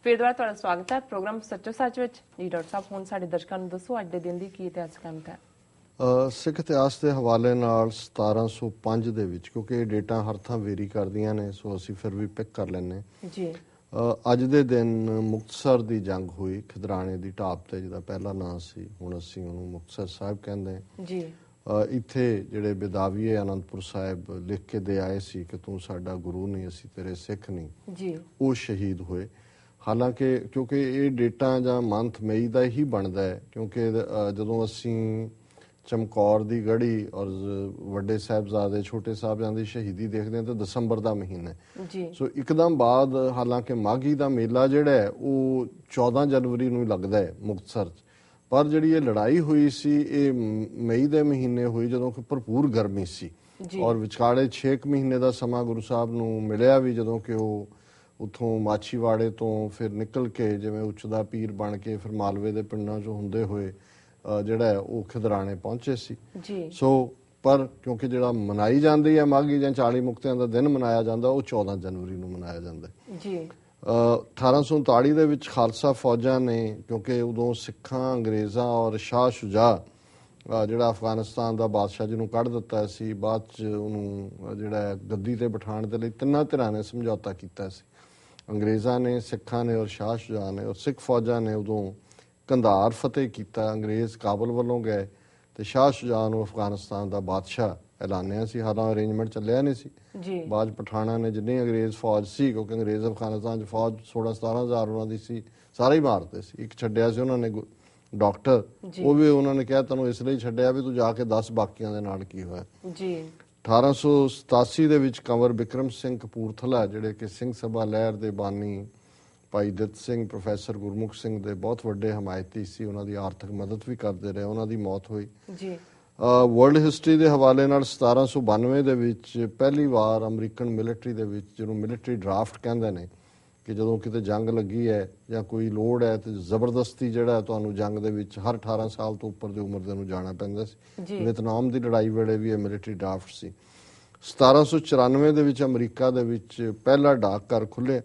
ਫਿਰ ਦੁਬਾਰਾ ਤੁਹਾਡਾ ਸਵਾਗਤ ਹੈ ਪ੍ਰੋਗਰਾਮ ਸੱਚੋ ਸੱਚ ਵਿੱਚ। ਜੀ ਡਾਕਟਰ ਸਾਹਿਬ, ਹੁਣ ਸਾਡੇ ਦਰਸ਼ਕਾਂ ਨੂੰ ਦੱਸੋ ਅੱਜ ਦੇ ਦਿਨ ਦੀ ਕੀ ਇਤਿਹਾਸਕ ਅਹਿਮੀਅਤ ਹੈ? ਸਿੱਖ ਇਤਿਹਾਸ ਦੇ ਹਵਾਲੇ ਨਾਲ 1705 ਦੇ ਵਿੱਚ, ਕਿਉਂਕਿ ਇਹ ਡੇਟਾਂ ਹਰ ਥਾਂ ਵੇਰੀ ਕਰਦੀਆਂ ਨੇ, ਸੋ ਅਸੀਂ ਫਿਰ ਵੀ ਪਿਕ ਕਰ ਲੈਂਦੇ ਜੀ। ਅੱਜ ਦੇ ਦਿਨ ਮੁਕਤਸਰ ਦੀ ਜੰਗ ਹੋਈ, ਖਿਦਰਾਣੇ ਦੀ ਢਾਬ ਤੇ, ਜਿਹਦਾ ਪਹਿਲਾ ਨਾਂ ਸੀ, ਹੁਣ ਅਸੀਂ ਉਹਨੂੰ ਮੁਕਤਸਰ ਸਾਹਿਬ ਕਹਿੰਦੇ ਹਾਂ ਜੀ। ਇੱਥੇ ਜਿਹੜੇ ਬੇਦਾਵੀਏ ਅਨੰਦਪੁਰ ਸਾਹਿਬ ਲਿਖ ਕੇ ਦੇ ਆਏ ਸੀ ਕਿ ਤੂੰ ਸਾਡਾ ਗੁਰੂ ਨਹੀਂ, ਅਸੀਂ ਤੇਰੇ ਸਿੱਖ ਨਹੀਂ ਜੀ, ਉਹ ਸ਼ਹੀਦ ਹੋਏ। ਹਾਲਾਂਕਿ ਕਿਉਂਕਿ ਇਹ ਡੇਟਾ ਜਾਂ ਮੰਥ ਮਈ ਦਾ ਹੀ ਬਣਦਾ ਹੈ, ਕਿਉਂਕਿ ਜਦੋਂ ਅਸੀਂ ਚਮਕੌਰ ਦੀ ਗੜੀ ਔਰ ਵੱਡੇ ਸਾਹਿਬਜ਼ਾਦੇ ਛੋਟੇ ਸਾਹਿਬਜ਼ਾਦਿਆਂ ਦੀ ਸ਼ਹੀਦੀ ਦੇਖਦੇ ਹਾਂ ਤਾਂ ਦਸੰਬਰ ਦਾ ਮਹੀਨਾ ਹੈ। ਸੋ ਇੱਕਦਮ ਬਾਅਦ, ਹਾਲਾਂਕਿ ਮਾਘੀ ਦਾ ਮੇਲਾ ਜਿਹੜਾ ਹੈ ਉਹ 14 ਜਨਵਰੀ ਨੂੰ ਲੱਗਦਾ ਹੈ ਮੁਕਤਸਰ 'ਚ, ਪਰ ਜਿਹੜੀ ਇਹ ਲੜਾਈ ਹੋਈ ਸੀ ਇਹ ਮਈ ਦੇ ਮਹੀਨੇ ਹੋਈ ਜਦੋਂ ਕਿ ਭਰਪੂਰ ਗਰਮੀ ਸੀ ਔਰ ਵਿਚਾਲੇ 6 ਮਹੀਨੇ ਦਾ ਸਮਾਂ ਗੁਰੂ ਸਾਹਿਬ ਨੂੰ ਮਿਲਿਆ ਵੀ, ਜਦੋਂ ਕਿ ਉਹ ਉੱਥੋਂ ਮਾਛੀਵਾੜੇ ਤੋਂ ਫਿਰ ਨਿਕਲ ਕੇ ਜਿਵੇਂ ਉੱਚਦਾ ਪੀਰ ਬਣ ਕੇ ਫਿਰ ਮਾਲਵੇ ਦੇ ਪਿੰਡਾਂ 'ਚੋਂ ਹੁੰਦੇ ਹੋਏ ਜਿਹੜਾ ਉਹ ਖਿਦਰਾਣੇ ਪਹੁੰਚੇ ਸੀ। ਸੋ ਪਰ ਕਿਉਂਕਿ ਜਿਹੜਾ ਮਨਾਈ ਜਾਂਦੀ ਹੈ ਮਾਘੀ ਜਾਂ 40 ਮੁਕਤਿਆਂ ਦਾ ਦਿਨ ਮਨਾਇਆ ਜਾਂਦਾ, ਉਹ 14 ਜਨਵਰੀ ਨੂੰ ਮਨਾਇਆ ਜਾਂਦਾ ਜੀ। 1839 ਦੇ ਵਿੱਚ ਖਾਲਸਾ ਫੌਜਾਂ ਨੇ, ਕਿਉਂਕਿ ਉਦੋਂ ਸਿੱਖਾਂ, ਅੰਗਰੇਜ਼ਾਂ ਔਰ ਸ਼ਾਹ ਸ਼ੁਜਾ ਜਿਹੜਾ ਅਫਗਾਨਿਸਤਾਨ ਦਾ ਬਾਦਸ਼ਾਹ ਜਿਹਨੂੰ ਕੱਢ ਦਿੱਤਾ ਸੀ, ਬਾਅਦ 'ਚ ਉਹਨੂੰ ਜਿਹੜਾ ਗੱਦੀ ਤੇ ਬਿਠਾਉਣ ਦੇ ਲਈ ਤਿੰਨਾਂ ਧਿਰਾਂ ਨੇ ਸਮਝੌਤਾ ਕੀਤਾ ਸੀ, ਅੰਗਰੇਜ਼ਾਂ ਨੇ, ਸਿੱਖਾਂ ਨੇ ਔਰ ਸ਼ਾਹ ਸ਼ੁਜਾ ਨੇ। ਔਰ ਸਿੱਖ ਫੌਜਾਂ ਨੇ ਉਦੋਂ ਕੰਧਾਰ ਫਤਿਹ ਕੀਤਾ, ਅੰਗਰੇਜ਼ ਕਾਬਲ ਵੱਲੋਂ ਗਏ ਤੇ ਸ਼ਾਹ ਸ਼ੁਜਾ ਨੂੰ ਅਫਗਾਨਿਸਤਾਨ ਦਾ ਬਾਦਸ਼ਾਹ ਐਲਾਨਿਆ ਸੀ। ਹਾਲਾਂ ਅਰੇਂਜਮੈਂਟ ਚੱਲਿਆ ਨਹੀਂ ਸੀ। ਬਾਅਦ ਪਠਾਣਾ ਨੇ ਜਿੰਨੀ ਅੰਗਰੇਜ਼ ਫੌਜ ਸੀ, ਕਿਉਂਕਿ ਅੰਗਰੇਜ਼ ਅਫਗਾਨਿਸਤਾਨ 'ਚ ਫੌਜ 16-17 ਹਜ਼ਾਰ ਉਹਨਾਂ ਦੀ ਸੀ, ਸਾਰੇ ਹੀ ਮਾਰਦੇ ਸੀ। ਇੱਕ ਛੱਡਿਆ ਸੀ ਉਹਨਾਂ ਨੇ ਡਾਕਟਰ, ਉਹ ਵੀ ਉਹਨਾਂ ਨੇ ਕਿਹਾ ਤੈਨੂੰ ਇਸ ਲਈ ਛੱਡਿਆ ਵੀ ਤੂੰ ਜਾ ਕੇ ਦੱਸ ਬਾਕੀਆਂ ਦੇ ਨਾਲ ਕੀ ਹੋਇਆ। 1887 ਦੇ ਵਿੱਚ ਕੰਵਰ ਬਿਕਰਮ ਸਿੰਘ ਕਪੂਰਥਲਾ, ਜਿਹੜੇ ਕਿ ਸਿੰਘ ਸਭਾ ਲਹਿਰ ਦੇ ਬਾਨੀ ਭਾਈ ਦਿੱਤ ਸਿੰਘ, ਪ੍ਰੋਫੈਸਰ ਗੁਰਮੁਖ ਸਿੰਘ ਦੇ ਬਹੁਤ ਵੱਡੇ ਹਮਾਇਤੀ ਸੀ, ਉਹਨਾਂ ਦੀ ਆਰਥਿਕ ਮਦਦ ਵੀ ਕਰਦੇ ਰਹੇ, ਉਹਨਾਂ ਦੀ ਮੌਤ ਹੋਈ। ਵਰਲਡ ਹਿਸਟਰੀ ਦੇ ਹਵਾਲੇ ਨਾਲ 1792 ਦੇ ਵਿੱਚ ਪਹਿਲੀ ਵਾਰ ਅਮਰੀਕਨ ਮਿਲਟਰੀ ਦੇ ਵਿੱਚ, ਜਿਹਨੂੰ ਮਿਲਟਰੀ ਡਰਾਫਟ ਕਹਿੰਦੇ ਨੇ, ਕਿ ਜਦੋਂ ਕਿਤੇ ਜੰਗ ਲੱਗੀ ਹੈ ਜਾਂ ਕੋਈ ਲੋੜ ਹੈ ਤੇ ਜ਼ਬਰਦਸਤੀ ਜਿਹੜਾ ਤੁਹਾਨੂੰ ਜੰਗ ਦੇ ਵਿੱਚ ਹਰ 18 ਸਾਲ ਤੋਂ ਉੱਪਰ ਦੀ ਉਮਰ ਦੇ ਨੂੰ ਜਾਣਾ ਪੈਂਦਾ ਸੀ। ਵੀਅਤਨਾਮ ਦੀ ਲੜਾਈ ਵੇਲੇ ਵੀ ਇਹ ਮਿਲਟਰੀ ਡਰਾਫਟ ਸੀ। 1794 ਦੇ ਵਿੱਚ ਅਮਰੀਕਾ ਦੇ ਵਿੱਚ ਪਹਿਲਾ ਡਾਕ ਘਰ ਖੁੱਲ੍ਹੇ।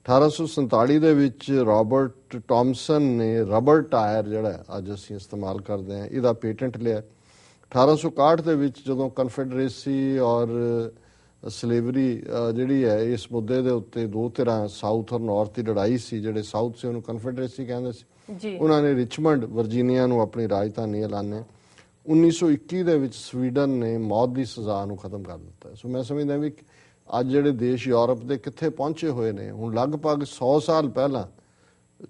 1847 ਦੇ ਵਿੱਚ ਰਾਬਰਟ ਟਾਮਸਨ ਨੇ ਰਬਰ ਟਾਇਰ ਜਿਹੜਾ ਅੱਜ ਅਸੀਂ ਇਸਤੇਮਾਲ ਕਰਦੇ ਹਾਂ, ਇਹਦਾ ਪੇਟੈਂਟ ਲਿਆ। 1861 ਦੇ ਵਿੱਚ ਜਦੋਂ ਕਨਫੈਡਰੇਸੀ ਔਰ ਸਲੇਵਰੀ ਜਿਹੜੀ ਹੈ, ਇਸ ਮੁੱਦੇ ਦੇ ਉੱਤੇ ਦੋ ਧਿਰਾਂ ਸਾਊਥ ਔਰ ਨਾਰਥ ਦੀ ਲੜਾਈ ਸੀ। ਜਿਹੜੇ ਸਾਊਥ ਸੀ ਉਹਨੂੰ ਕਨਫੈਡਰੇਸੀ ਕਹਿੰਦੇ ਸੀ, ਉਹਨਾਂ ਨੇ ਰਿਚਮੰਡ ਵਰਜੀਨੀਆ ਨੂੰ ਆਪਣੀ ਰਾਜਧਾਨੀ ਐਲਾਨਿਆ। 1921 ਦੇ ਵਿੱਚ ਸਵੀਡਨ ਨੇ ਮੌਤ ਦੀ ਸਜ਼ਾ ਨੂੰ ਖਤਮ ਕਰ ਦਿੱਤਾ। ਸੋ ਮੈਂ ਸਮਝਦਾ ਵੀ ਅੱਜ ਜਿਹੜੇ ਦੇਸ਼ ਯੂਰਪ ਦੇ ਕਿੱਥੇ ਪਹੁੰਚੇ ਹੋਏ ਨੇ। ਹੁਣ ਲਗਭਗ 100 ਸਾਲ ਪਹਿਲਾਂ,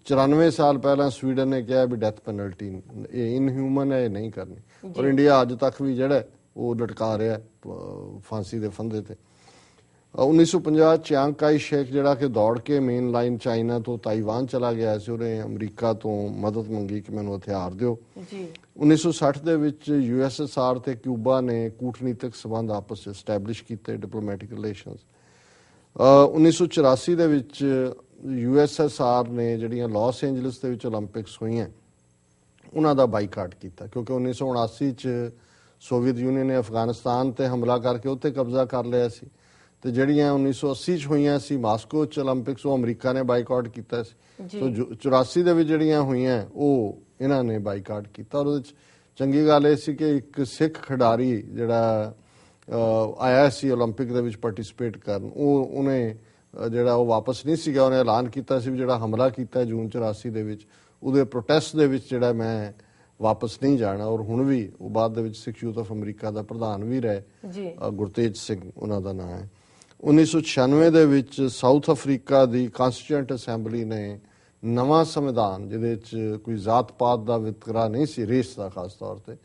94 ਸਾਲ ਪਹਿਲਾਂ ਸਵੀਡਨ ਨੇ ਕਿਹਾ ਵੀ ਡੈਥ ਪੈਨਲਟੀ ਇਹ ਇਨਹਿਊਮਨ ਹੈ, ਇਹ ਨਹੀਂ ਕਰਨੀ। ਔਰ ਇੰਡੀਆ ਅੱਜ ਤੱਕ ਵੀ ਜਿਹੜਾ ਉਹ ਲਟਕਾ ਰਿਹਾ ਫਾਂਸੀ ਦੇ ਫੰਦੇ ਤੇ। 1950 ਚਿਆਂਗ ਕਾਈ ਸ਼ੇਕ, ਜਿਹੜਾ ਕਿ ਦੌੜ ਕੇ ਮੇਨ ਲਾਈਨ ਚਾਈਨਾ ਤੋਂ ਤਾਈਵਾਨ ਚਲਾ ਗਿਆ ਸੀ, ਉਹਨੇ ਅਮਰੀਕਾ ਤੋਂ ਮਦਦ ਮੰਗੀ ਕਿ ਮੈਨੂੰ ਹਥਿਆਰ ਦਿਓ। 1960 ਦੇ ਵਿੱਚ USSR ਤੇ ਕਿਊਬਾ ਨੇ ਕੂਟਨੀਤਿਕ ਸਬੰਧ ਆਪਸ ਵਿੱਚ ਸਟੈਬਲਿਸ਼ ਕੀਤੇ, ਡਿਪਲੋਮੈਟਿਕ ਰਿਲੇਸ਼ਨਸ। 1984 ਦੇ ਵਿੱਚ USSR ਨੇ ਜਿਹੜੀਆਂ ਲਾਸ ਐਂਜਲਸ ਦੇ ਵਿੱਚ ਓਲੰਪਿਕਸ ਹੋਈਆਂ, ਉਹਨਾਂ ਦਾ ਬਾਈਕਾਟ ਕੀਤਾ, ਕਿਉਂਕਿ 1979 ਚ ਸੋਵੀਅਤ ਯੂਨੀਅਨ ਨੇ ਅਫਗਾਨਿਸਤਾਨ ਤੇ ਹਮਲਾ ਕਰਕੇ ਉੱਥੇ ਕਬਜ਼ਾ ਕਰ ਲਿਆ ਸੀ, ਤੇ ਜਿਹੜੀਆਂ 1980 ਚ ਹੋਈਆਂ ਸੀ ਮਾਸਕੋ ਚ ਓਲੰਪਿਕਸ, ਉਹ ਅਮਰੀਕਾ ਨੇ ਬਾਈਕਾਟ ਕੀਤਾ ਸੀ। ਸੋ 84 ਦੇ ਵਿੱਚ ਜਿਹੜੀਆਂ ਹੋਈਆਂ ਉਹ ਇਹਨਾਂ ਨੇ ਬਾਈਕਾਟ ਕੀਤਾ। ਔਰ ਉਹਦੇ ਚ ਚੰਗੀ ਗੱਲ ਇਹ ਸੀ ਕਿ ਇੱਕ ਸਿੱਖ ਖਿਡਾਰੀ ਜਿਹੜਾ ਆਇਆ ਸੀ ਓਲੰਪਿਕ ਦੇ ਵਿੱਚ ਪਾਰਟਿਸਿਪੇਟ ਕਰਨ, ਉਹਨੇ ਜਿਹੜਾ ਉਹ ਵਾਪਸ ਨਹੀਂ ਸੀਗਾ। ਉਹਨੇ ਐਲਾਨ ਕੀਤਾ ਸੀ ਵੀ ਜਿਹੜਾ ਹਮਲਾ ਕੀਤਾ ਜੂਨ 84 ਦੇ ਵਿੱਚ, ਉਹਦੇ ਪ੍ਰੋਟੈਸਟ ਦੇ ਵਿੱਚ ਜਿਹੜਾ ਮੈਂ ਵਾਪਸ ਨਹੀਂ ਜਾਣਾ। ਔਰ ਹੁਣ ਵੀ ਉਹ ਬਾਅਦ ਦੇ ਵਿੱਚ ਸਿੱਖ ਯੂਥ ਆਫ ਅਮਰੀਕਾ ਦਾ ਪ੍ਰਧਾਨ ਵੀ ਰਹੇ, ਗੁਰਤੇਜ ਸਿੰਘ ਉਹਨਾਂ ਦਾ ਨਾਂ ਹੈ। 1996 ਦੇ ਵਿੱਚ ਸਾਊਥ ਅਫਰੀਕਾ ਦੀ ਕਾਂਸਟੀਟਿਊਐਂਟ ਅਸੈਂਬਲੀ ਨੇ ਨਵਾਂ ਸੰਵਿਧਾਨ, ਜਿਹਦੇ 'ਚ ਕੋਈ ਜ਼ਾਤ ਪਾਤ ਦਾ ਵਿਤਕਰਾ ਨਹੀਂ ਸੀ, ਰੇਸ ਦਾ ਖਾਸ ਤੌਰ ਤੇ,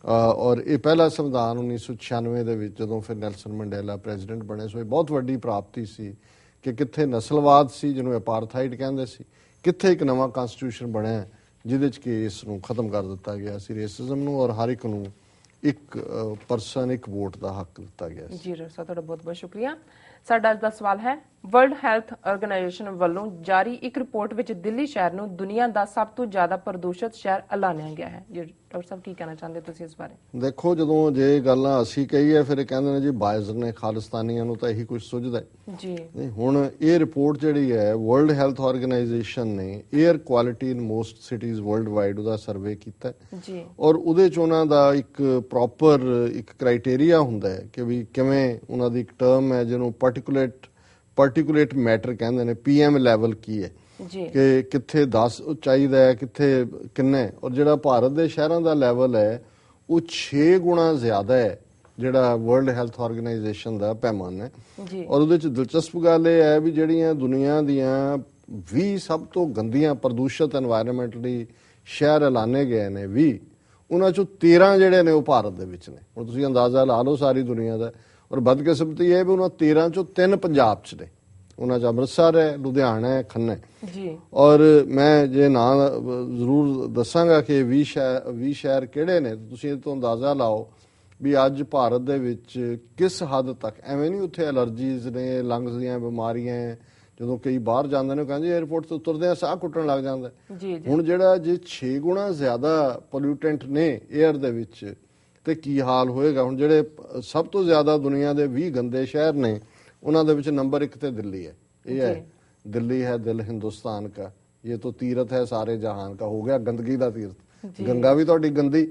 ਔਰ ਇਹ ਪਹਿਲਾ ਸੰਵਿਧਾਨ 1996 ਦੇ ਵਿੱਚ ਜਦੋਂ ਫਿਰ ਨੈਲਸਨ ਮੰਡੇਲਾ ਪ੍ਰੈਜ਼ੀਡੈਂਟ ਬਣੇ। ਸੋ ਇਹ ਬਹੁਤ ਵੱਡੀ ਪ੍ਰਾਪਤੀ ਸੀ ਕਿ ਕਿੱਥੇ ਨਸਲਵਾਦ ਸੀ, ਜਿਹਨੂੰ ਅਪਾਰਥਾਈਡ ਕਹਿੰਦੇ ਸੀ, ਕਿੱਥੇ ਇੱਕ ਨਵਾਂ ਕਾਂਸਟੀਟਿਊਸ਼ਨ ਬਣਿਆ ਜਿਹਦੇ 'ਚ ਕਿ ਇਸ ਨੂੰ ਖਤਮ ਕਰ ਦਿੱਤਾ ਗਿਆ ਸੀ, ਰੇਸਿਜ਼ਮ ਨੂੰ, ਔਰ ਹਰ ਇੱਕ ਨੂੰ ਇੱਕ ਪਰਸਨ ਇੱਕ ਵੋਟ ਦਾ ਹੱਕ ਦਿੱਤਾ ਗਿਆ ਸੀ। ਜੀ ਡਾਕਟਰ ਸਾਹਿਬ, ਤੁਹਾਡਾ ਬਹੁਤ ਬਹੁਤ ਸ਼ੁਕਰੀਆ। ਸਾਡਾ ਅੱਜ ਦਾ ਸਵਾਲ ਹੈ, ਵਰਲਡ ਹੈਲਥ ਆਰਗੇਨਾਈਜੇਸ਼ਨ ਵੱਲੋਂ ਜਾਰੀ ਇੱਕ ਰਿਪੋਰਟ ਵਿੱਚ ਦਿੱਲੀ ਸ਼ਹਿਰ ਨੂੰ ਦੁਨੀਆ ਦਾ ਸਭ ਤੋਂ ਜ਼ਿਆਦਾ ਪ੍ਰਦੂਸ਼ਿਤ ਸ਼ਹਿਰ ਐਲਾਨਿਆ ਗਿਆ ਹੈ। ਜੀ ਡਾਕਟਰ ਸਾਹਿਬ ਕੀ ਕਹਿਣਾ ਚਾਹੁੰਦੇ ਤੁਸੀਂ ਇਸ ਬਾਰੇ? ਦੇਖੋ, ਜਦੋਂ ਜੇ ਗੱਲਾਂ ਅਸੀਂ ਕਹੀਏ ਫਿਰ ਇਹ ਕਹਿੰਦੇ ਨੇ ਜੀ ਬਾਇਜ਼ਰ ਨੇ, ਖਾਲਿਸਤਾਨੀਆਂ ਨੂੰ ਤਾਂ ਇਹੀ ਕੁਝ ਸੁਝਦਾ ਜੀ। ਨਹੀਂ, ਹੁਣ ਇਹ ਰਿਪੋਰਟ ਜਿਹੜੀ ਹੈ ਵਰਲਡ ਹੈਲਥ ਆਰਗੇਨਾਈਜੇਸ਼ਨ ਨੇ 에ਅਰ ਕੁਆਲਿਟੀ ਇਨ ਮੋਸਟ ਸਿਟੀਜ਼ ਵਰਲਡ ਵਾਈਡ ਉਹਦਾ ਸਰਵੇ ਕੀਤਾ ਜੀ, ਔਰ ਉਹਦੇ ਚ ਉਹਨਾਂ ਦਾ ਇੱਕ ਪ੍ਰੋਪਰ ਇੱਕ ਕ੍ਰਾਈਟੇਰੀਆ ਹੁੰਦਾ ਹੈ ਕਿ ਵੀ ਕਿਵੇਂ ਉਹਨਾਂ ਦੀ ਇੱਕ ਟਰਮ ਹੈ ਜਿਹਨੂੰ ਪਾਰਟੀਕੂਲੇਟ ਮੈਟਰ ਕਹਿੰਦੇ ਨੇ, PM ਲੈਵਲ ਕੀ ਹੈ ਜੀ, ਕਿ ਕਿੱਥੇ 10 ਚਾਹੀਦਾ ਹੈ, ਕਿੱਥੇ ਕਿੰਨੇ, ਔਰ ਜਿਹੜਾ ਭਾਰਤ ਦੇ ਸ਼ਹਿਰਾਂ ਦਾ ਲੈਵਲ ਹੈ ਉਹ 6 ਗੁਣਾ ਜ਼ਿਆਦਾ ਹੈ ਜਿਹੜਾ ਵਰਲਡ ਹੈਲਥ ਆਰਗੇਨਾਈਜੇਸ਼ਨ ਦਾ ਪੈਮਾਨਾ ਹੈ। ਜੀ, ਔਰ ਉਹਦੇ ਚ ਦਿਲਚਸਪ ਗੱਲ ਇਹ ਹੈ ਵੀ ਜਿਹੜੀਆਂ ਦੁਨੀਆ ਦੀਆਂ 20 ਸਭ ਤੋਂ ਗੰਦੀਆਂ ਪ੍ਰਦੂਸ਼ਿਤ এনवायरमेंटਲੀ ਸ਼ਹਿਰ ਐਲਾਨੇ ਗਏ ਨੇ 20, ਉਹਨਾਂ ਚੋਂ 13 ਜਿਹੜੇ ਨੇ ਉਹ ਭਾਰਤ ਦੇ ਵਿੱਚ ਨੇ। ਹੁਣ ਤੁਸੀਂ ਅੰਦਾਜ਼ਾ ਲਾ ਲਓ ਸਾਰੀ ਦੁਨੀਆ ਦਾ। ਔਰ ਬਦਕਿਸਮਤੀ ਇਹ ਵੀ ਉਹਨਾਂ 13 ਚੋਂ 3 ਪੰਜਾਬ 'ਚ ਨੇ, ਉਹਨਾਂ 'ਚ ਅੰਮ੍ਰਿਤਸਰ ਹੈ, ਲੁਧਿਆਣਾ ਹੈ, ਖੰਨਾ ਹੈ ਜੀ। ਔਰ ਮੈਂ ਜੇ ਨਾਂ ਜ਼ਰੂਰ ਦੱਸਾਂਗਾ ਕਿ 20 ਸ਼ਹਿਰ ਕਿਹੜੇ ਨੇ, ਤੁਸੀਂ ਇਹ ਤੋਂ ਅੰਦਾਜ਼ਾ ਲਾਓ ਵੀ ਅੱਜ ਭਾਰਤ ਦੇ ਵਿੱਚ ਕਿਸ ਹੱਦ ਤੱਕ ਐਵੇਂ ਨਹੀਂ ਉੱਥੇ ਐਲਰਜੀਜ਼ ਨੇ, ਲੰਗਸ ਦੀਆਂ ਬਿਮਾਰੀਆਂ ਹੈ। ਜਦੋਂ ਕਈ ਬਾਹਰ ਜਾਂਦੇ ਨੇ ਉਹ ਕਹਿੰਦੇ 에ਅਰਪੋਰਟ ਤੋਂ ਉਤਰਦੇ ਆ ਸਾਹ ਘੁੱਟਣ ਲੱਗ ਜਾਂਦਾ। ਹੁਣ ਜਿਹੜਾ ਜੇ 6 ਗੁਣਾ ਜ਼ਿਆਦਾ ਪੋਲਿਊਟੈਂਟ ਨੇ 에ਅਰ ਦੇ ਵਿੱਚ ਤੇ ਕੀ ਹਾਲ ਹੋਏਗਾ। ਹੁਣ ਜਿਹੜੇ ਸਭ ਤੋਂ ਜ਼ਿਆਦਾ ਦੁਨੀਆ ਦੇ 20 ਗੰਦੇ ਸ਼ਹਿਰ ਨੇ ਉਹਨਾਂ ਦੇ ਵਿੱਚ ਨੰਬਰ 1 ਤੇ ਦਿੱਲੀ ਹੈ। ਇਹ ਹੈ ਦਿੱਲੀ ਹੈ ਦਿਲ ਹਿੰਦੁਸਤਾਨ का, ये तो तीर्थ है सारे जहान का। हो गया गंदगी का तीर्थ, गंगा भी ਤੁਹਾਡੀ ਗੰਦੀ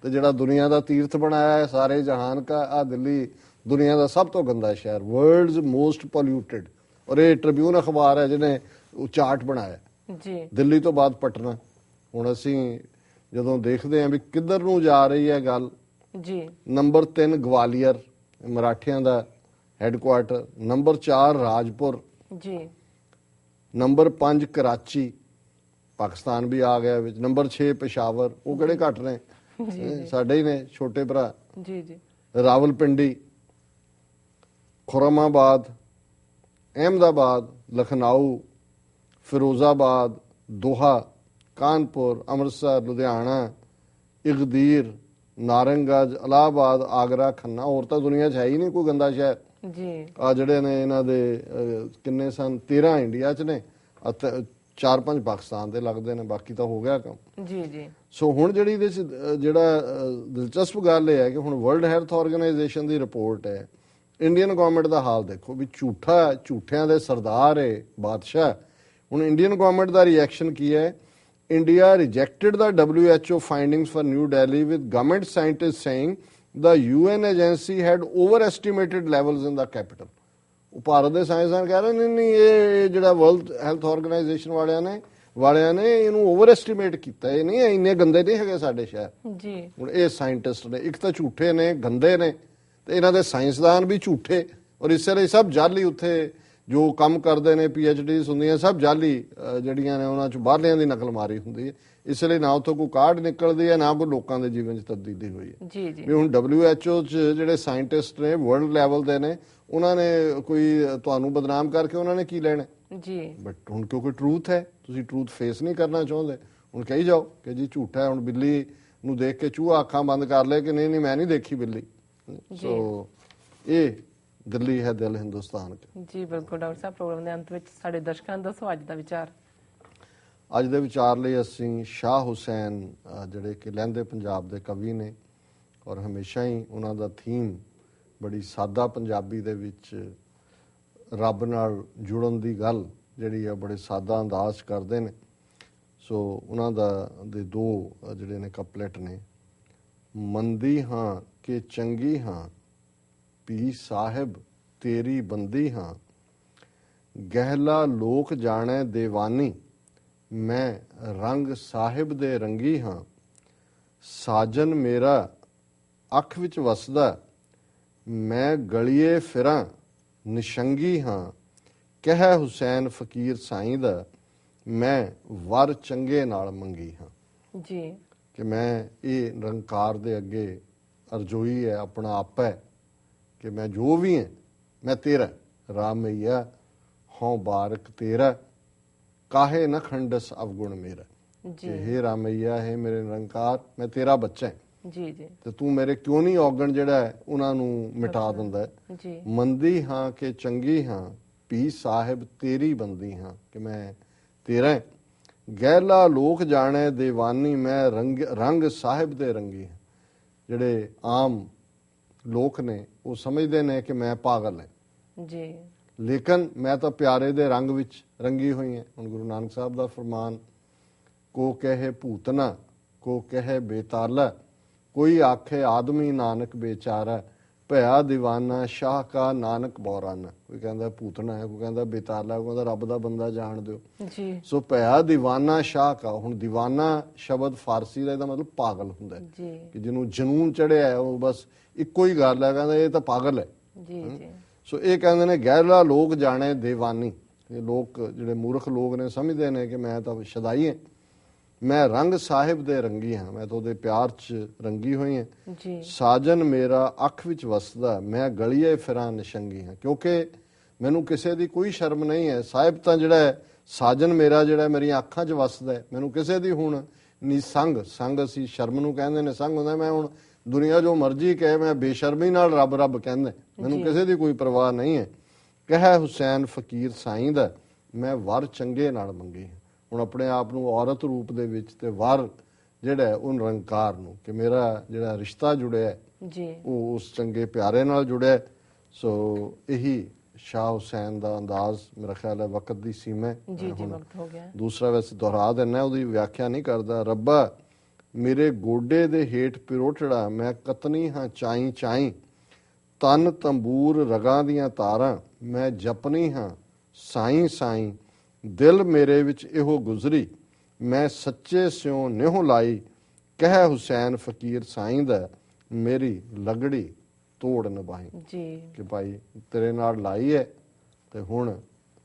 ਤੇ ਜਿਹੜਾ ਦੁਨੀਆ ਦਾ ਤੀਰਥ ਬਣਾਇਆ ਹੈ ਸਾਰੇ ਜਹਾਨ का, ਆ ਦਿੱਲੀ ਦੁਨੀਆ ਦਾ ਸਭ ਤੋਂ ਗੰਦਾ ਸ਼ਹਿਰ, ਵਰਲਡਸ ਮੋਸਟ ਪੋਲਿਊਟਡ। ਔਰ ਇਹ ਟ੍ਰਿਬਿਊਨ ਅਖਬਾਰ ਹੈ ਜਿਹਨੇ ਉਹ ਚਾਰਟ ਬਣਾਇਆ ਜੀ। ਦਿੱਲੀ ਤੋਂ ਬਾਅਦ ਪਟਨਾ। ਹੁਣ ਅਸੀਂ ਜਦੋਂ ਦੇਖਦੇ ਹਾਂ ਵੀ ਕਿੱਧਰ ਨੂੰ ਜਾ ਰਹੀ ਹੈ ਗੱਲ ਜੀ, ਨੰਬਰ 3 ਗਵਾਲੀਅਰ ਮਰਾਠਿਆਂ ਦਾ ਹੈੱਡਕੁਆਰਟਰ, ਨੰਬਰ 4 ਰਾਜਪੁਰ ਜੀ, ਨੰਬਰ 5 ਕਰਾਚੀ ਪਾਕਿਸਤਾਨ ਵੀ ਆ ਗਿਆ ਵਿੱਚ, ਨੰਬਰ 6 ਪਸ਼ਾਵਰ, ਉਹ ਕਿਹੜੇ ਘੱਟ ਨੇ ਸਾਡੇ ਹੀ ਨੇ ਛੋਟੇ ਭਰਾ ਜੀ ਜੀ, ਰਾਵਲਪਿੰਡੀ, ਖੁਰਮਾਬਾਦ, ਅਹਿਮਦਾਬਾਦ, ਲਖਨਊ, ਫਿਰੋਜ਼ਾਬਾਦ, ਦੋਹਾ, ਕਾਨਪੁਰ, ਅੰਮ੍ਰਿਤਸਰ, ਲੁਧਿਆਣਾ, ਇਗਦੀਰ, ਨਾਰੰਗਗੰਜ, ਇਲਾਹਾਬਾਦ, ਆਗਰਾ, ਖੰਨਾ। ਹੋਰ ਤਾਂ ਦੁਨੀਆ 'ਚ ਹੈ ਹੀ ਨਹੀਂ ਕੋਈ ਗੰਦਾ ਸ਼ਹਿਰ ਜੀ। ਆ ਜਿਹੜੇ ਨੇ ਇਹਨਾਂ ਦੇ ਕਿੰਨੇ ਸਨ, 13 ਇੰਡੀਆ 'ਚ ਨੇ, 4-5 ਪਾਕਿਸਤਾਨ ਦੇ ਲੱਗਦੇ ਨੇ, ਬਾਕੀ ਤਾਂ ਹੋ ਗਿਆ ਕੰਮ ਜੀ ਜੀ। ਸੋ ਹੁਣ ਜਿਹੜੀ ਇਹਦੇ 'ਚ ਜਿਹੜਾ ਦਿਲਚਸਪ ਗੱਲ ਇਹ ਹੈ ਕਿ ਹੁਣ ਵਰਲਡ ਹੈਲਥ ਆਰਗੇਨਾਈਜੇਸ਼ਨ ਦੀ ਰਿਪੋਰਟ ਹੈ, ਇੰਡੀਅਨ ਗਵਰਨਮੈਂਟ ਦਾ ਹਾਲ ਦੇਖੋ ਵੀ ਝੂਠਿਆਂ ਦੇ ਸਰਦਾਰ ਹੈ ਬਾਦਸ਼ਾਹ। ਹੁਣ ਇੰਡੀਅਨ ਗਵਰਨਮੈਂਟ ਦਾ ਰਿਐਕਸ਼ਨ ਕੀ ਹੈ? India rejected the WHO findings for New Delhi with government scientists saying the UN agency had overestimated levels in the capital. ਉਹ ਭਾਰਤ ਦੇ ਸਾਇੰਸਦਾਨ ਕਹਿ ਰਹੇ ਨਹੀਂ ਇਹ ਜਿਹੜਾ ਵਰਲਡ ਹੈਲਥ ਆਰਗੇਨਾਈਜੇਸ਼ਨ ਵਾਲਿਆਂ ਨੇ ਇਹਨੂੰ ਓਵਰ ਐਸਟੀਮੇਟ ਕੀਤਾ, ਇਹ ਨਹੀਂ ਇੰਨੇ ਗੰਦੇ ਨਹੀਂ ਹੈਗੇ ਸਾਡੇ ਸ਼ਹਿਰ ਜੀ। ਹੁਣ ਇਹ ਸਾਇੰਟਿਸਟ ਨੇ, ਇੱਕ ਤਾਂ ਝੂਠੇ ਨੇ, ਗੰਦੇ ਨੇ, ਤੇ ਇਹਨਾਂ ਦੇ ਸਾਇੰਸਦਾਨ ਵੀ ਝੂਠੇ, ਔਰ ਇਸੇ ਲਈ ਸਭ ਜਾਲੀ ਉੱਥੇ ਜੋ ਕੰਮ ਕਰਦੇ ਨੇ, PhDs ਹੁੰਦੀਆਂ ਸਭ ਜਾਲੀ ਜਿਹੜੀਆਂ ਨੇ, ਉਹਨਾਂ 'ਚ ਬਾਹਰਲਿਆਂ ਦੀ ਨਕਲ ਮਾਰੀ ਹੁੰਦੀ ਹੈ। ਇਸ ਲਈ ਨਾ ਉੱਥੋਂ ਕੋਈ ਕਾਢ ਨਿਕਲਦੀ ਹੈ, ਨਾ ਕੋਈ ਲੋਕਾਂ ਦੇ ਜੀਵਨ 'ਚ ਤਬਦੀਲੀ ਹੋਈ ਹੈ ਜੀ ਜੀ। ਵੀ ਹੁਣ WHO 'ਚ ਜਿਹੜੇ ਸਾਇੰਟਿਸਟ ਨੇ ਵਰਲਡ ਲੈਵਲ ਦੇ ਨੇ, ਉਹਨਾਂ ਨੇ ਕੋਈ ਤੁਹਾਨੂੰ ਬਦਨਾਮ ਕਰਕੇ ਉਹਨਾਂ ਨੇ ਕੀ ਲੈਣਾ ਜੀ। ਬਟ ਹੁਣ ਕਿਉਂਕਿ ਟਰੂਥ ਹੈ, ਤੁਸੀਂ ਟਰੂਥ ਫੇਸ ਨਹੀਂ ਕਰਨਾ ਚਾਹੁੰਦੇ, ਹੁਣ ਕਹੀ ਜਾਓ ਕਿ ਜੀ ਝੂਠਾ ਹੈ। ਹੁਣ ਬਿੱਲੀ ਨੂੰ ਦੇਖ ਕੇ ਚੂਹਾ ਅੱਖਾਂ ਬੰਦ ਕਰ ਲੈ ਕਿ ਨਹੀਂ ਮੈਂ ਨਹੀਂ ਦੇਖੀ ਬਿੱਲੀ। ਸੋ ਇਹ ਦਿੱਲੀ ਹੈ ਦਿਲ ਹਿੰਦੁਸਤਾਨ ਜੀ। ਬਿਲਕੁਲ ਡਾਕਟਰ ਸਾਹਿਬ, ਪ੍ਰੋਗਰਾਮ ਦੇ ਅੰਤ ਵਿੱਚ ਸਾਡੇ ਦਰਸ਼ਕਾਂ ਨੂੰ ਦੱਸੋ ਅੱਜ ਦਾ ਵਿਚਾਰ। ਅੱਜ ਦੇ ਵਿਚਾਰ ਲਈ ਅਸੀਂ ਸ਼ਾਹ ਹੁਸੈਨ ਜਿਹੜੇ ਕਿ ਲਹਿੰਦੇ ਪੰਜਾਬ ਦੇ ਕਵੀ ਨੇ, ਔਰ ਹਮੇਸ਼ਾ ਹੀ ਉਹਨਾਂ ਦਾ ਥੀਮ ਬੜੀ ਸਾਦਾ ਪੰਜਾਬੀ ਦੇ ਵਿੱਚ ਰੱਬ ਨਾਲ ਜੁੜਨ ਦੀ ਗੱਲ ਜਿਹੜੀ ਆ ਬੜੇ ਸਾਦਾ ਅੰਦਾਜ਼ ਕਰਦੇ ਨੇ। ਸੋ ਉਹਨਾਂ ਦੇ 2 ਜਿਹੜੇ ਨੇ ਕਪਲੇਟ ਨੇ। ਮੰਦੀ ਹਾਂ ਕਿ ਚੰਗੀ ਹਾਂ, ਪੀ ਸਾਹਿਬ ਤੇਰੀ ਬੰਦੀ ਹਾਂ, ਗਹਿਲਾ ਲੋਕ ਜਾਣੈ ਦੇਵਾਨੀ, ਮੈਂ ਰੰਗ ਸਾਹਿਬ ਦੇ ਰੰਗੀ ਹਾਂ, ਸਾਜਨ ਮੇਰਾ ਅੱਖ ਵਿੱਚ ਵਸਦਾ, ਮੈਂ ਗਲੀਏ ਫਿਰਾਂ ਨਿਸ਼ੰਗੀ ਹਾਂ, ਕਹਿ ਹੁਸੈਨ ਫਕੀਰ ਸਾਈਂ ਦਾ, ਮੈਂ ਵਰ ਚੰਗੇ ਨਾਲ ਮੰਗੀ ਹਾਂ ਜੀ। ਕਿ ਮੈਂ ਇਹ ਨਿਰੰਕਾਰ ਦੇ ਅੱਗੇ ਅਰਜ਼ੋਈ ਹੈ, ਆਪਣਾ ਆਪ ਹੈ ਕਿ ਮੈਂ ਜੋ ਵੀ ਹਾਂ ਮੈਂ ਤੇਰਾ, ਰਾਮ ਮਈਆ ਹੋਂ ਬਾਰਕ ਤੇਰਾ, ਕਾਹੇ ਨ ਖੰਡਸ ਅਵਗੁਣ ਮੇਰਾ। ਕਿ हे ਰਾਮ ਮਈਆ, ਹੈ ਮੇਰੇ ਨਿਰੰਕਾਰ, ਮੈਂ ਤੇਰਾ ਬੱਚਾ ਹੈ, ਜੀ ਜੀ ਤੇ ਤੂੰ ਮੇਰੇ ਕਿਉਂ ਨਹੀਂ ਔਗਣ ਜਿਹੜਾ ਹੈ ਉਹਨਾਂ ਨੂੰ ਮਿਟਾ ਦਿੰਦਾ ਹੈ। ਜੀ ਮੰਦੀ ਹਾਂ ਕਿ ਚੰਗੀ ਹਾਂ, ਪੀ ਸਾਹਿਬ ਤੇਰੀ ਬੰਦੀ ਹਾਂ, ਕਿ ਮੈਂ ਤੇਰਾ ਗਹਿਲਾ ਲੋਕ ਜਾਣੇ ਦੀਵਾਨੀ, ਮੈਂ ਰੰਗ ਸਾਹਿਬ ਦੇ ਰੰਗੀ ਹਾਂ। ਜਿਹੜੇ ਆਮ ਲੋਕ ਨੇ ਉਹ ਸਮਝਦੇ ਨੇ ਕਿ ਮੈਂ ਪਾਗਲ ਹਾਂ, ਜੀ ਲੇਕਿਨ ਮੈਂ ਤਾਂ ਪਿਆਰੇ ਦੇ ਰੰਗ ਵਿੱਚ ਰੰਗੀ ਹੋਈ ਹਾਂ। ਹੁਣ ਗੁਰੂ ਨਾਨਕ ਸਾਹਿਬ ਦਾ ਫਰਮਾਨ, ਕੋ ਕਹੇ ਭੂਤਨਾ ਕੋ ਕਹੇ ਬੇਤਾਲਾ, ਕੋਈ ਆਖੇ ਆਦਮੀ ਨਾਨਕ ਬੇਚਾਰਾ, ਭਇਆ دیਵਾਨਾ ਸ਼ਾਹ ਕਾ ਨਾਨਕ ਬੌਰਾਨਾ। ਕੋਈ ਕਹਿੰਦਾ ਭੂਤਨਾ ਹੈ, ਕੋਈ ਕਹਿੰਦਾ ਬੇਤਾਲਾ, ਕੋਈ ਕਹਿੰਦਾ ਰੱਬ ਦਾ ਬੰਦਾ ਜਾਣ ਦਿਓ। ਜੀ ਸੋ ਭਇਆ دیਵਾਨਾ ਸ਼ਾਹ ਕਾ। ਹੁਣ دیਵਾਨਾ ਸ਼ਬਦ ਫਾਰਸੀ ਦਾ ਇਹਦਾ ਮਤਲਬ ਪਾਗਲ ਹੁੰਦਾ ਹੈ, ਜੀ ਕਿ ਜਿਹਨੂੰ ਜਨੂਨ ਚੜਿਆ ਹੈ, ਉਹ ਬਸ ਇੱਕੋ ਹੀ ਗੱਲ ਹੈ, ਕਹਿੰਦਾ ਇਹ ਤਾਂ ਪਾਗਲ ਹੈ। ਜੀ ਜੀ ਸੋ ਇਹ ਕਹਿੰਦੇ ਨੇ ਗਹਿਰਾ ਲੋਕ ਜਾਣੇ ਦੀਵਾਨੀ। ਇਹ ਲੋਕ ਜਿਹੜੇ ਮੂਰਖ ਲੋਕ ਨੇ ਸਮਝਦੇ ਨੇ ਕਿ ਮੈਂ ਤਾਂ ਸ਼ਦਾਈ ਹਾਂ, ਮੈਂ ਰੰਗ ਸਾਹਿਬ ਦੇ ਰੰਗੀ ਹਾਂ, ਮੈਂ ਤਾਂ ਉਹਦੇ ਪਿਆਰ 'ਚ ਰੰਗੀ ਹੋਈ ਹਾਂ। ਜੀ ਸਾਜਨ ਮੇਰਾ ਅੱਖ ਵਿੱਚ ਵਸਦਾ, ਮੈਂ ਗਲੀਏ ਫਿਰਾਂ ਨਿਸ਼ੰਗੀ ਹਾਂ। ਕਿਉਂਕਿ ਮੈਨੂੰ ਕਿਸੇ ਦੀ ਕੋਈ ਸ਼ਰਮ ਨਹੀਂ ਹੈ। ਸਾਹਿਬ ਤਾਂ ਜਿਹੜਾ ਹੈ, ਸਾਜਨ ਮੇਰਾ ਜਿਹੜਾ ਮੇਰੀਆਂ ਅੱਖਾਂ 'ਚ ਵਸਦਾ ਹੈ, ਮੈਨੂੰ ਕਿਸੇ ਦੀ ਹੁਣ ਨਿਸੰਗ, ਸੰਗ ਅਸੀਂ ਸ਼ਰਮ ਨੂੰ ਕਹਿੰਦੇ ਨੇ, ਸੰਗ ਹੁੰਦਾ। ਮੈਂ ਹੁਣ ਦੁਨੀਆ ਜੋ ਮਰਜ਼ੀ ਕਹੇ, ਮੈਂ ਬੇਸ਼ਰਮੀ ਨਾਲ ਰੱਬ ਰੱਬ ਕਹਿੰਦਾ, ਮੈਨੂੰ ਕਿਸੇ ਦੀ ਕੋਈ ਪਰਵਾਹ ਨਹੀਂ ਹੈ। ਕਹੇ ਹੁਸੈਨ ਫਕੀਰ ਸਾਈਂ ਦਾ, ਮੈਂ ਵਰ ਚੰਗੇ ਨਾਲ ਮੰਗੀ। ਹੁਣ ਆਪਣੇ ਆਪ ਨੂੰ ਔਰਤ ਰੂਪ ਦੇ ਵਿੱਚ ਤੇ ਵਰ ਜਿਹੜਾ ਹੈ ਉਹ ਨਿਰੰਕਾਰ ਨੂੰ, ਕਿ ਮੇਰਾ ਜਿਹੜਾ ਰਿਸ਼ਤਾ ਜੁੜਿਆ ਜੀ ਉਹ ਉਸ ਚੰਗੇ ਪਿਆਰੇ ਨਾਲ ਜੁੜਿਆ। ਸੋ ਇਹੀ ਸ਼ਾਹ ਹੁਸੈਨ ਦਾ ਅੰਦਾਜ਼, ਮੇਰਾ ਖਿਆਲ ਹੈ ਵਕਤ ਦੀ ਸੀਮਾ ਹੈ। ਜੀ ਜੀ ਵਕਤ ਹੋ ਗਿਆ। ਦੂਸਰਾ ਵੈਸੇ ਦੁਹਰਾ ਦੇਣਾ, ਉਹਦੀ ਵਿਆਖਿਆ ਨਹੀਂ ਕਰਦਾ। ਰੱਬਾ ਮੇਰੇ ਗੋਡੇ ਦੇ ਹੇਠ ਪਿਰੋਟੜਾ, ਮੈਂ ਕਤਨੀ ਹਾਂ ਚਾਈ ਚਾਈ, ਤਨ ਤੰਬੂਰ ਰਗਾਂ ਦੀਆਂ ਤਾਰਾਂ, ਮੈਂ ਜਪਨੀ ਹਾਂ ਸਾਈਂ ਸਾਈਂ, ਦਿਲ ਮੇਰੇ ਵਿੱਚ ਇਹੋ ਗੁਜ਼ਰੀ, ਮੈਂ ਸੱਚੇ ਸਿਉ ਨਿਹੁ ਲਾਈ, ਕਹਿ ਹੁਸੈਨ ਫਕੀਰ ਸਾਈਂ ਦਾ, ਮੇਰੀ ਲਗੜੀ ਤੋੜ ਨਿਭਾਈ। ਜੀ ਕਿ ਭਾਈ ਤੇਰੇ ਨਾਲ ਲਾਈ ਹੈ ਤੇ ਹੁਣ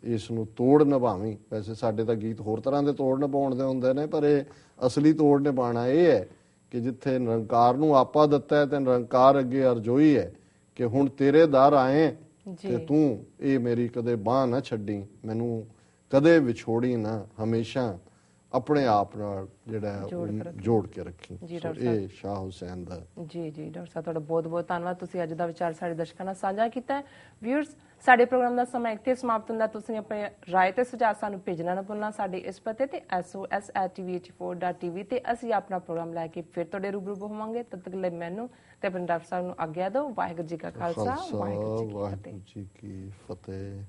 ਇਸ ਨੂੰ ਤੋੜ ਨਿਭਾਵੀਂ। ਵੈਸੇ ਸਾਡੇ ਤਾਂ ਗੀਤ ਹੋਰ ਤਰ੍ਹਾਂ ਦੇ ਤੋੜ ਨਿਭਾਉਣ ਦੇ ਹੁੰਦੇ ਨੇ, ਪਰ ਇਹ ਅਸਲੀ ਤੋੜ ਨਿਭਾਉਣਾ ਇਹ ਹੈ ਕਿ ਜਿੱਥੇ ਨਿਰੰਕਾਰ ਨੂੰ ਆਪਾ ਦਿੱਤਾ ਹੈ ਤੇ ਨਿਰੰਕਾਰ ਅੱਗੇ ਅਰਜ਼ੋਈ ਹੈ ਕਿ ਹੁਣ ਤੇਰੇ ਦਰ ਆਏ ਤੇ ਤੂੰ ਇਹ ਮੇਰੀ ਕਦੇ ਬਾਂਹ ਨਾ ਛੱਡੀ, ਮੈਨੂੰ ਕਦੇ ਵਿਛੋੜੀ ਨਾ, ਹਮੇਸ਼ਾ ਆਪਣੇ ਆਪ ਨਾਲ ਜਿਹੜਾ ਜੋੜ ਕੇ ਰੱਖੀ। ਇਹ ਸ਼ਾਹ ਹੁਸੈਨ ਦਾ। ਜੀ ਜੀ ਡਾਕਟਰ ਸਾਹਿਬ, ਤੁਹਾਡਾ ਬਹੁਤ ਬਹੁਤ ਧੰਨਵਾਦ। ਤੁਸੀਂ ਅੱਜ ਦਾ ਵਿਚਾਰ ਸਾਡੇ ਦਰਸ਼ਕਾਂ ਨਾਲ ਸਾਂਝਾ ਕੀਤਾ। ਵਿਊਅਰਸ, ਸਾਡੇ ਪ੍ਰੋਗਰਾਮ ਦਾ ਸਮਾਂ ਇੱਥੇ ਸਮਾਪਤ ਹੁੰਦਾ। ਤੁਸੀਂ ਆਪਣੇ ਰਾਏ ਤੇ ਸੁਝਾਅ ਸਾਨੂੰ ਭੇਜਣਾ ਨਾ ਭੁੱਲਣਾ ਸਾਡੇ ਇਸ ਪਤੇ ਤੇ sos@tvh4.tv ਤੇ ਅਸੀਂ ਆਪਣਾ ਪ੍ਰੋਗਰਾਮ ਲੈ ਕੇ ਫਿਰ ਤੁਹਾਡੇ ਰੂਬਰੂ ਹੋਵਾਂਗੇ। ਤਦ ਤੱਕ ਲਈ ਮੈਨੂੰ ਤੇ ਆਪਣੇ ਡਾਕਟਰ ਸਾਹਿਬ ਨੂੰ ਆਗਿਆ ਦਿਓ। ਵਾਹਿਗੁਰੂ ਜੀ ਕਾ ਖਾਲਸਾ, ਵਾਹਿਗੁਰੂ ਜੀ ਕੀ ਫਤਿਹ।